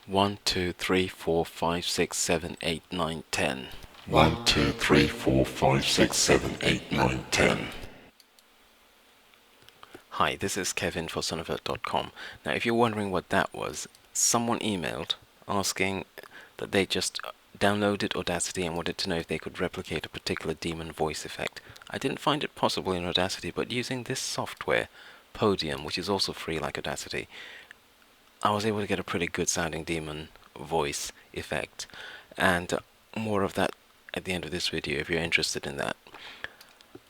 1, 2, 3, 4, 5, 6, 7, 8, 9, 10. 1, 2, 3, 4, 5, 6, 7, 8, 9, 10. Hi, this is Kevin for Zynewave.com. Now, if you're wondering what that was, someone emailed asking that they just downloaded Audacity and wanted to know if they could replicate a particular demon voice effect. I didn't find it possible in Audacity, but using this software, Podium, which is also free like Audacity, I was able to get a pretty good sounding demon voice effect. And more of that at the end of this video if you're interested in that.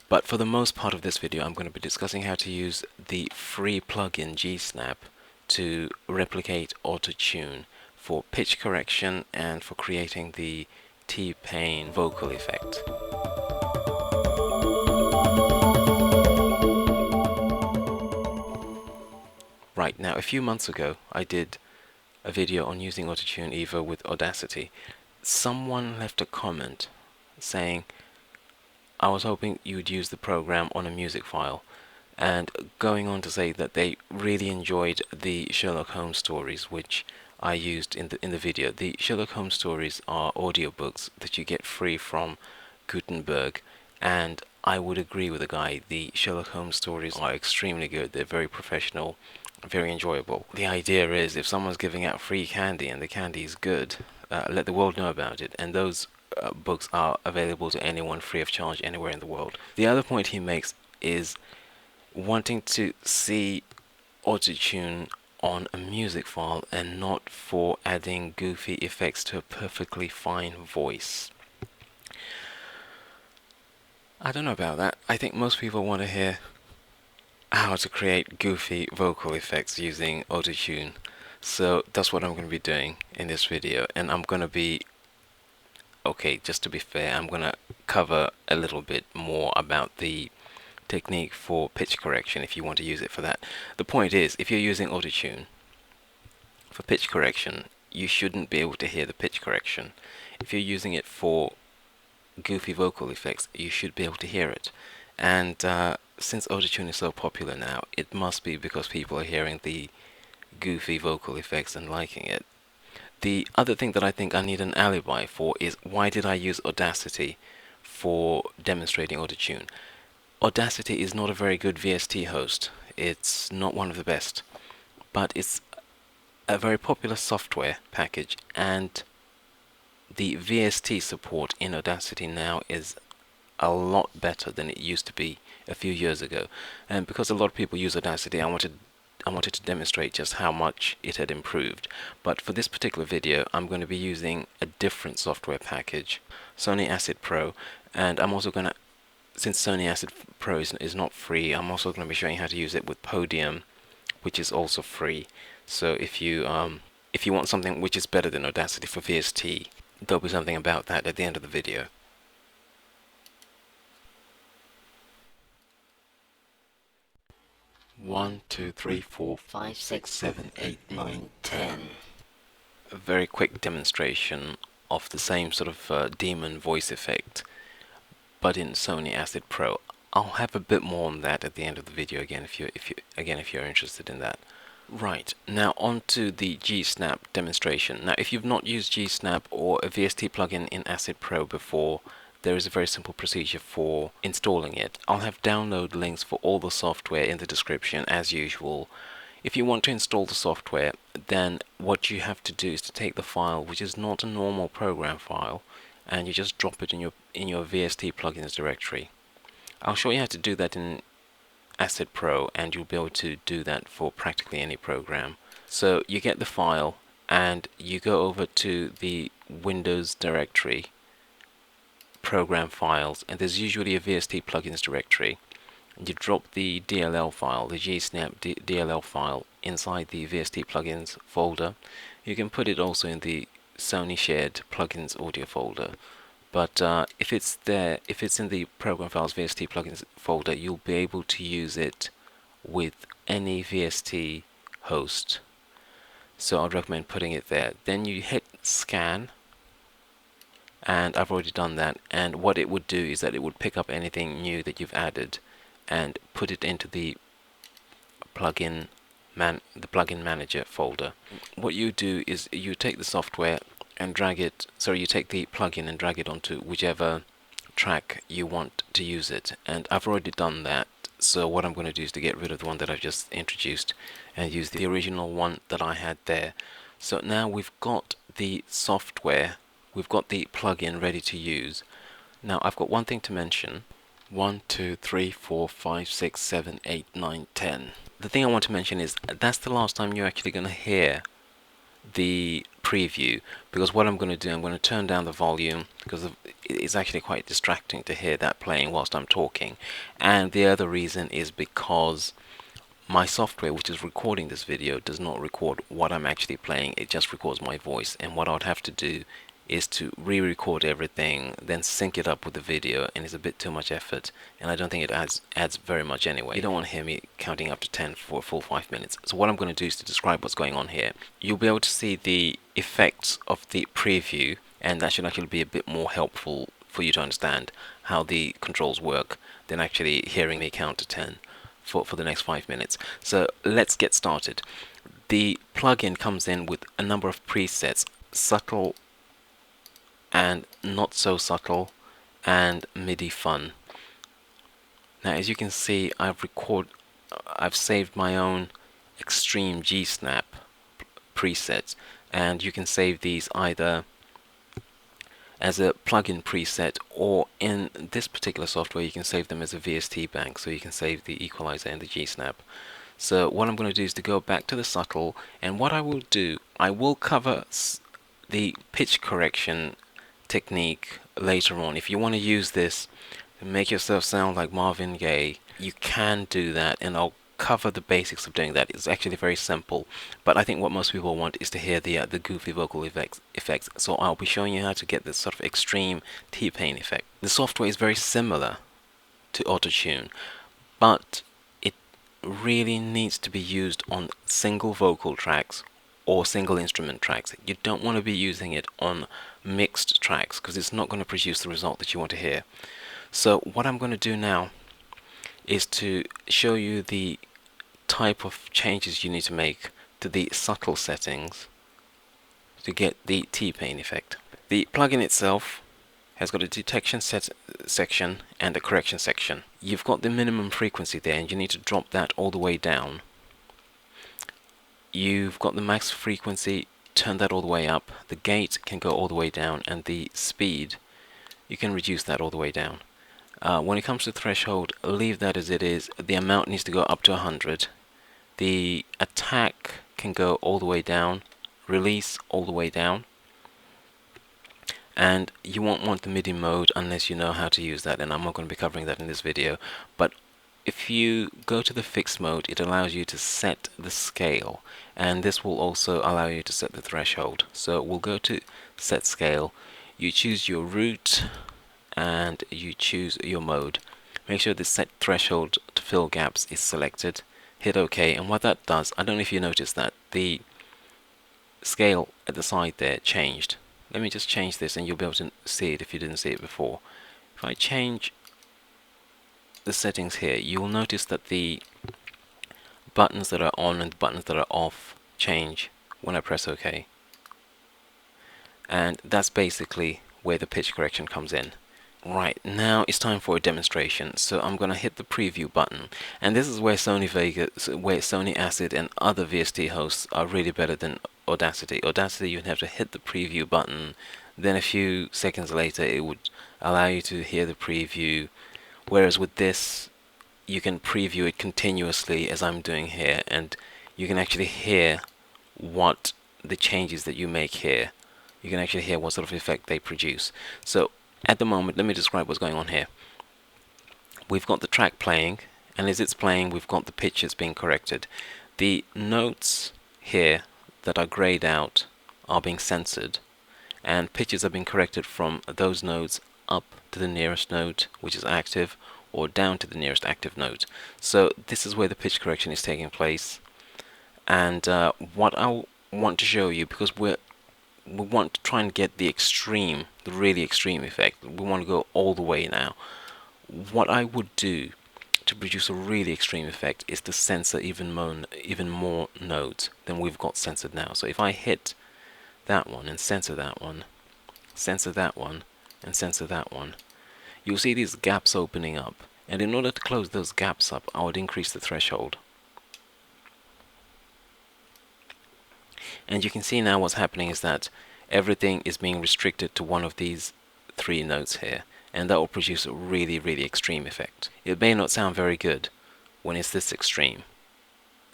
But for the most part of this video, I'm going to be discussing how to use the free plugin Gsnap to replicate auto-tune for pitch correction and for creating the T-Pain vocal effect. Right, now a few months ago I did a video on using auto-tune Evo with Audacity. Someone left a comment saying, I was hoping you would use the program on a music file, and going on to say that they really enjoyed the Sherlock Holmes stories which I used in the video. The Sherlock Holmes stories are audiobooks that you get free from Gutenberg, and I would agree with the guy. The Sherlock Holmes stories are extremely good. They're very professional, very enjoyable. The idea is if someone's giving out free candy and the candy is good, let the world know about it, and those books are available to anyone free of charge anywhere in the world. The other point he makes is wanting to see auto-tune on a music file and not for adding goofy effects to a perfectly fine voice. I don't know about that. I think most people want to hear how to create goofy vocal effects using auto-tune. So that's what I'm going to be doing in this video, and I'm going to be okay, just to be fair, I'm going to cover a little bit more about the technique for pitch correction if you want to use it for that. The point is, if you're using auto-tune for pitch correction, you shouldn't be able to hear the pitch correction. If you're using it for goofy vocal effects, you should be able to hear it. And since auto-tune is so popular now, it must be because people are hearing the goofy vocal effects and liking it. The other thing that I think I need an alibi for is, why did I use Audacity for demonstrating auto-tune? Audacity is not a very good VST host. It's not one of the best, but it's a very popular software package, and the VST support in Audacity now is a lot better than it used to be a few years ago. And because a lot of people use Audacity, I wanted to demonstrate just how much it had improved. But for this particular video, I'm going to be using a different software package, Sony Acid Pro, and I'm also going to, since Sony Acid Pro is not free, I'm also going to be showing how to use it with Podium, which is also free. So if you want something which is better than Audacity for VST, there'll be something about that at the end of the video. One, 2, 3, 4, 5, 6, 7, 8, 9, 10. A very quick demonstration of the same sort of demon voice effect, but in Sony Acid Pro. I'll have a bit more on that at the end of the video again if you're interested in that. Right, now on to the Gsnap demonstration. Now if you've not used Gsnap or a VST plugin in Acid Pro before, there is a very simple procedure for installing it. I'll have download links for all the software in the description as usual. If you want to install the software, then what you have to do is to take the file, which is not a normal program file, and you just drop it in your VST plugins directory. I'll show you how to do that in Acid Pro, and you'll be able to do that for practically any program. So you get the file and you go over to the Windows directory, program files, and there's usually a VST plugins directory. And you drop the DLL file, the Gsnap DLL file, inside the VST plugins folder. You can put it also in the Sony shared plugins audio folder. But if it's in the program files VST plugins folder, you'll be able to use it with any VST host. So I'd recommend putting it there. Then you hit scan, and I've already done that. And what it would do is that it would pick up anything new that you've added and put it into the plugin the plugin manager folder. What you do is you take the software and drag it, sorry, you take the plugin and drag it onto whichever track you want to use it, and I've already done that. So what I'm going to do is to get rid of the one that I've just introduced and use the original one that I had there. So now we've got the software, we've got the plugin ready to use. Now I've got one thing to mention. 1, 2, 3, 4, 5, 6, 7, 8, 9, 10. The thing I want to mention is that's the last time you're actually going to hear the preview, because what I'm going to do, I'm going to turn down the volume because it's actually quite distracting to hear that playing whilst I'm talking. And the other reason is because my software, which is recording this video, does not record what I'm actually playing. It just records my voice, and what I would have to do is to re-record everything, then sync it up with the video, and it's a bit too much effort, and I don't think it adds very much anyway. You don't want to hear me counting up to 10 for a full 5 minutes. So what I'm going to do is to describe what's going on here. You'll be able to see the effects of the preview, and that should actually be a bit more helpful for you to understand how the controls work than actually hearing me count to 10 for the next 5 minutes. So let's get started. The plugin comes in with a number of presets: subtle and not so subtle, and MIDI fun. Now as you can see, I've saved my own extreme Gsnap presets, and you can save these either as a plugin preset, or in this particular software you can save them as a VST bank, so you can save the equalizer and the Gsnap. So what I'm going to do is to go back to the subtle, and what I will do, I will cover the pitch correction technique later on. If you want to use this to make yourself sound like Marvin Gaye, you can do that, and I'll cover the basics of doing that. It's actually very simple, but I think what most people want is to hear the goofy vocal effects. So I'll be showing you how to get this sort of extreme T-Pain effect. The software is very similar to Autotune, but it really needs to be used on single vocal tracks or single instrument tracks. You don't want to be using it on mixed tracks, because it's not going to produce the result that you want to hear. So what I'm going to do now is to show you the type of changes you need to make to the subtle settings to get the T-Pain effect. The plugin itself has got a detection section and a correction section. You've got the minimum frequency there, and you need to drop that all the way down. You've got the max frequency, turn that all the way up. The gate can go all the way down, and the speed, you can reduce that all the way down. When it comes to threshold, leave that as it is. The amount needs to go up to 100. The attack can go all the way down, release all the way down. And you won't want the MIDI mode unless you know how to use that, and I'm not going to be covering that in this video. But if you go to the fixed mode, it allows you to set the scale, and this will also allow you to set the threshold. So we'll go to set scale, you choose your route, and you choose your mode. Make sure the set threshold to fill gaps is selected, hit OK, and what that does, I don't know if you noticed that the scale at the side there changed. Let me just change this and you'll be able to see it if you didn't see it before. If I change the settings here, you will notice that the buttons that are on and the buttons that are off change when I press OK. And that's basically where the pitch correction comes in. Right, now it's time for a demonstration. So I'm going to hit the preview button, and this is where Sony Acid and other VST hosts are really better than Audacity. Audacity, you'd have to hit the preview button, then a few seconds later it would allow you to hear the preview, whereas with this you can preview it continuously as I'm doing here, and you can actually hear what the changes that you make here. You can actually hear what sort of effect they produce. So at the moment, let me describe what's going on here. We've got the track playing, and as it's playing, we've got the pitches being corrected. The notes here that are grayed out are being censored, and pitches are being corrected from those notes up to the nearest note, which is active, or down to the nearest active note. So this is where the pitch correction is taking place. And what I want to show you, because we want to try and get the extreme, the really extreme effect. We want to go all the way now. What I would do to produce a really extreme effect is to censor even more nodes than we've got censored now. So if I hit that one and censor that one, censor that one, and censor that one, you'll see these gaps opening up. And in order to close those gaps up, I would increase the threshold. And you can see now what's happening is that everything is being restricted to one of these 3 notes here, and that will produce a really, really extreme effect. It may not sound very good when it's this extreme.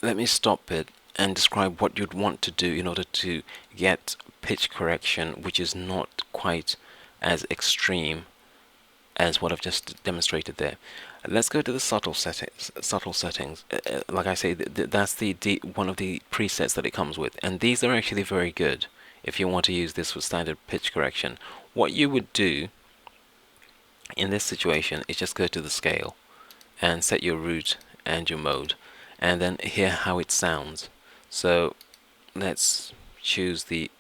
Let me stop it and describe what you'd want to do in order to get pitch correction which is not quite as extreme as what I've just demonstrated there. Let's go to the subtle settings. Like I say, that's one of the presets that it comes with, and these are actually very good if you want to use this for standard pitch correction. What you would do in this situation is just go to the scale and set your root and your mode, and then hear how it sounds. So let's choose the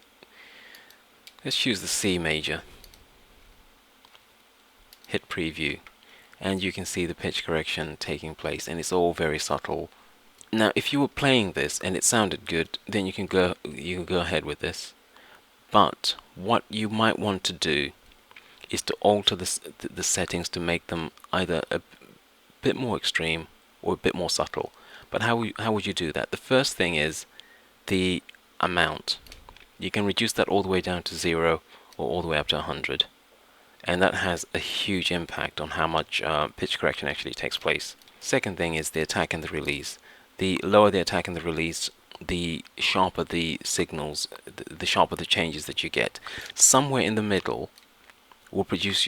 C major. Hit preview, and you can see the pitch correction taking place, and it's all very subtle. Now if you were playing this and it sounded good, then you can go ahead with this. But what you might want to do is to alter the settings to make them either a bit more extreme or a bit more subtle. But how would you do that? The first thing is the amount. You can reduce that all the way down to 0 or all the way up to 100. And that has a huge impact on how much pitch correction actually takes place. Second thing is the attack and the release. The lower the attack and the release, the sharper the signals, the sharper the changes that you get. Somewhere in the middle will produce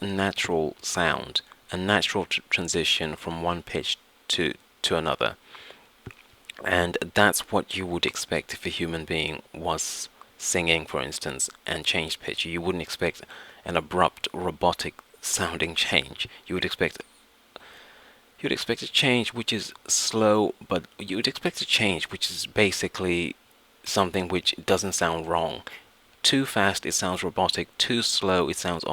a natural sound, a natural transition from one pitch to another. And that's what you would expect if a human being was singing, for instance, and changed pitch. You wouldn't expect an abrupt robotic sounding change. You would expect a change which is slow, but you would expect a change which is basically something which doesn't sound wrong. Too fast, it sounds robotic. Too slow, it sounds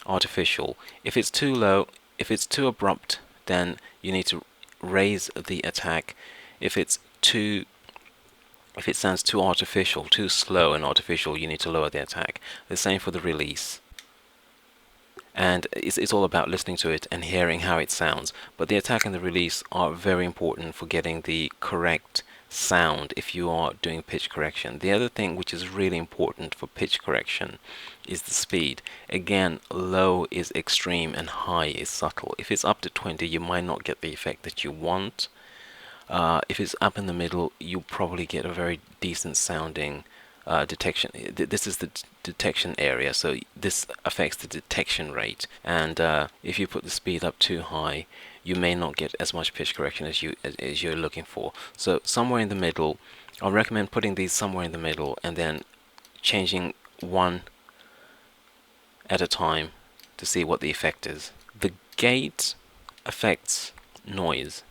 artificial. If it's too low, if it's too abrupt, then you need to raise the attack. If it sounds too artificial, too slow and artificial, you need to lower the attack. The same for the release. And it's all about listening to it and hearing how it sounds. But the attack and the release are very important for getting the correct sound if you are doing pitch correction. The other thing which is really important for pitch correction is the speed. Again, low is extreme and high is subtle. If it's up to 20, you might not get the effect that you want. If it's up in the middle, you'll probably get a very decent sounding detection. This is the detection area, so this affects the detection rate. And if you put the speed up too high, you may not get as much pitch correction as you're looking for. So somewhere in the middle, I'll recommend putting these somewhere in the middle and then changing one at a time to see what the effect is. The gate affects noise.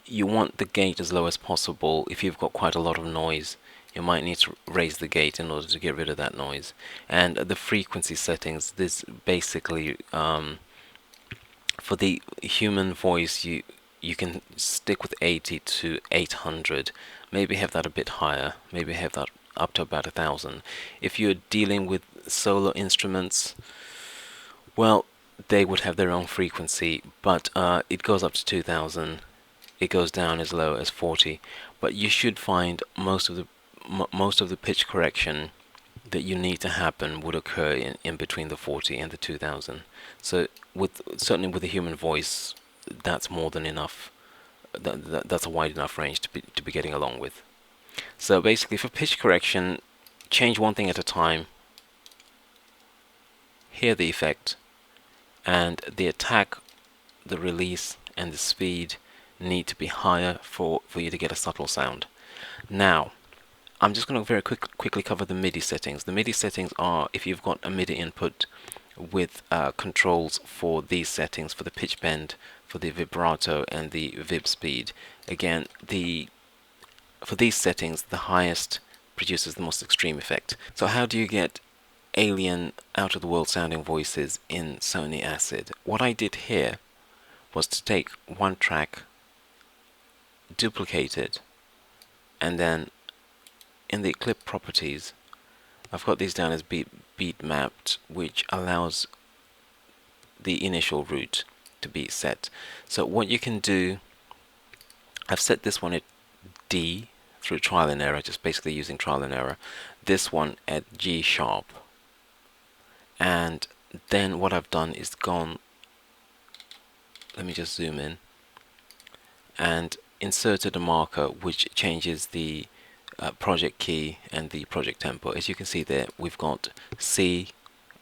You want the gate as low as possible. If you've got quite a lot of noise, you might need to raise the gate in order to get rid of that noise. And the frequency settings, this basically for the human voice, you can stick with 80 to 800, maybe have that a bit higher, maybe have that up to about 1000. If you're dealing with solo instruments, well, they would have their own frequency, but it goes up to 2000. It goes down as low as 40, but you should find most of the pitch correction that you need to happen would occur in between the 40 and the 2000. So certainly with the human voice, that's more than enough. That's a wide enough range to be getting along with. So basically, for pitch correction, change one thing at a time, hear the effect, and the attack, the release, and the speed need to be higher for you to get a subtle sound. Now, I'm just going to very quickly cover the MIDI settings. The MIDI settings are if you've got a MIDI input with controls for these settings, for the pitch bend, for the vibrato, and the vib speed. Again, for these settings, the highest produces the most extreme effect. So how do you get alien, out-of-the-world sounding voices in Sony Acid? What I did here was to take one track, duplicate it, and then in the clip properties, I've got these down as beat mapped, which allows the initial route to be set. So what you can do, I've set this one at D through trial and error, just basically using trial and error. This one at G sharp. And then what I've done is gone, let me just zoom in, and inserted a marker which changes the project key and the project tempo. As you can see there, we've got C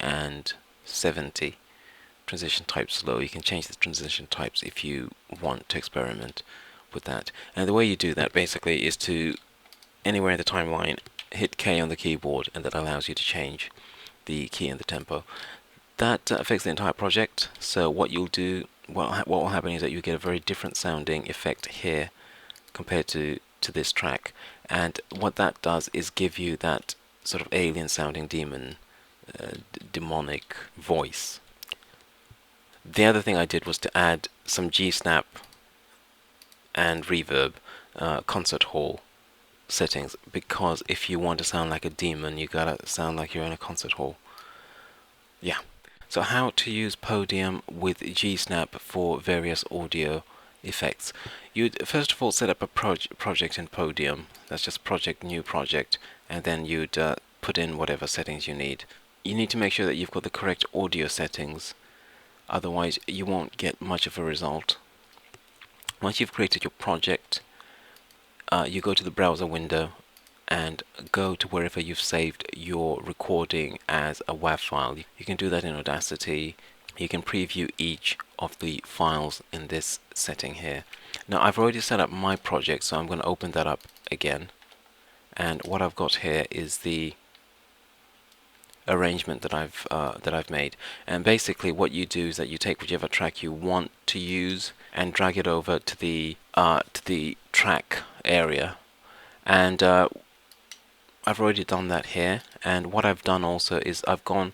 and 70. Transition type slow. You can change the transition types if you want to experiment with that. And the way you do that basically is to, anywhere in the timeline, hit K on the keyboard, and that allows you to change the key and the tempo. That affects the entire project. So what you'll do, what will happen is that you get a very different sounding effect here compared to this track. And what that does is give you that sort of alien sounding demonic voice. The other thing I did was to add some Gsnap and reverb concert hall settings, because if you want to sound like a demon, you gotta sound like you're in a concert hall. Yeah. So how to use Podium with Gsnap for various audio effects. You'd first of all set up a project in Podium. That's just project, new project, and then you'd put in whatever settings you need. You need to make sure that you've got the correct audio settings, otherwise you won't get much of a result. Once you've created your project, you go to the browser window and go to wherever you've saved your recording as a WAV file. You can do that in Audacity. You can preview each of the files in this setting here. Now I've already set up my project, so I'm going to open that up again, and what I've got here is the arrangement that I've made. And basically what you do is that you take whichever track you want to use and drag it over to the track area, and I've already done that here. And what I've done also is I've gone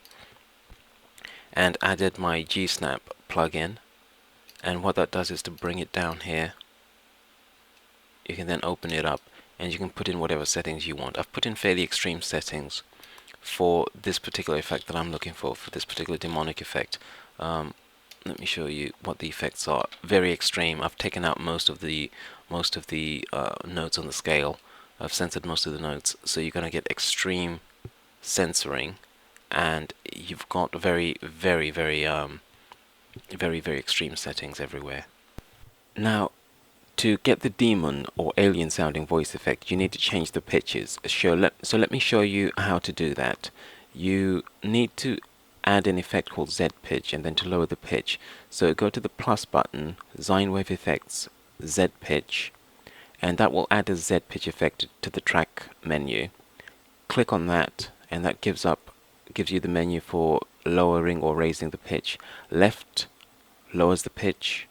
and added my Gsnap plugin, and what that does is to bring it down here. You can then open it up and you can put in whatever settings you want. I've put in fairly extreme settings for this particular effect that I'm looking for this particular demonic effect. Let me show you what the effects are. Very extreme. I've taken out most of the notes on the scale. I've censored most of the notes, so you're going to get extreme censoring, and you've got very extreme settings everywhere. Now, to get the demon or alien sounding voice effect, you need to change the pitches. So let me show you how to do that. You need to add an effect called Z pitch, and then to lower the pitch. So go to the plus button, Zynewave effects, Z pitch, and that will add a Z pitch effect to the track menu. Click on that, and that gives you the menu for lowering or raising the pitch. Left lowers the pitch,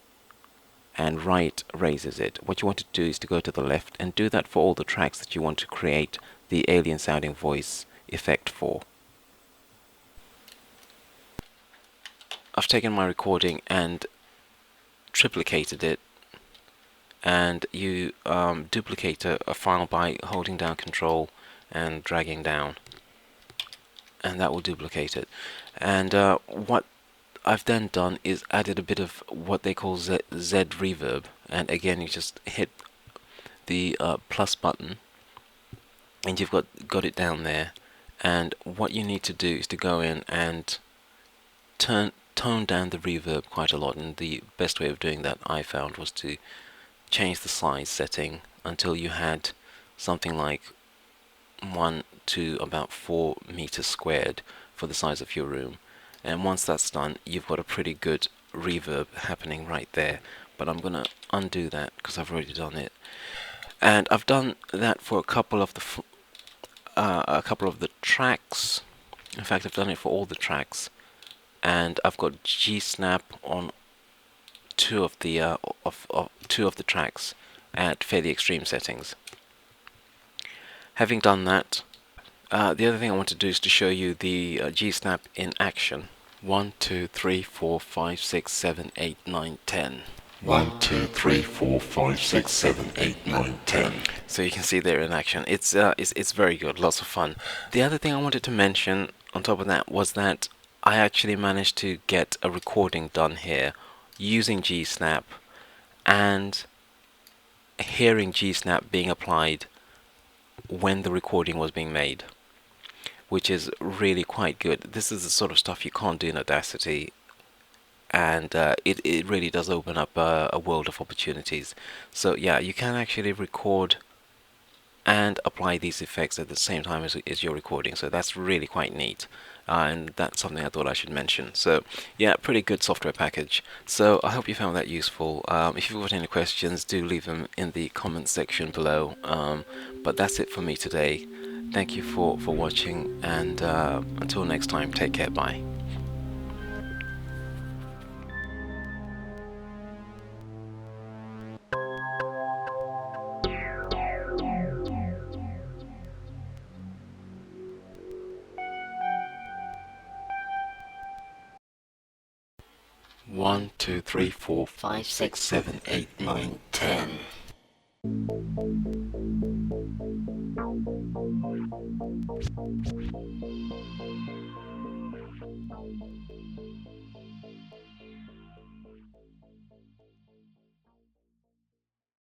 and right raises it. What you want to do is to go to the left and do that for all the tracks that you want to create the alien sounding voice effect for. I've taken my recording and triplicated it, and you duplicate a file by holding down Control and dragging down, and that will duplicate it. And what I've then done is added a bit of what they call Z reverb, and again you just hit the plus button and you've got it down there. And what you need to do is to go in and tone down the reverb quite a lot, and the best way of doing that I found was to change the size setting until you had something like 1 to about 4 meters squared for the size of your room. And once that's done, you've got a pretty good reverb happening right there. But I'm gonna undo that because I've already done it, and I've done that for a couple of the tracks. In fact, I've done it for all the tracks, and I've got Gsnap on two of the tracks at fairly extreme settings. Having done that, the other thing I want to do is to show you the Gsnap in action. 1, 2, 3, 4, 5, 6, 7, 8, 9, 10. 1, 2, 3, 4, 5, 6, 7, 8, 9, 10. So you can see there in action. It's very good, lots of fun. The other thing I wanted to mention on top of that was that I actually managed to get a recording done here using Gsnap and hearing Gsnap being applied when the recording was being made, which is really quite good. This is the sort of stuff you can't do in Audacity, and it really does open up a world of opportunities. So yeah, you can actually record and apply these effects at the same time as you're recording, so that's really quite neat. And that's something I thought I should mention. So yeah, pretty good software package. So I hope you found that useful. If you've got any questions, do leave them in the comments section below. But that's it for me today. Thank you for watching, and until next time, take care, bye. One, two, three, 4, 5, 6, 7, 8, 9, 10.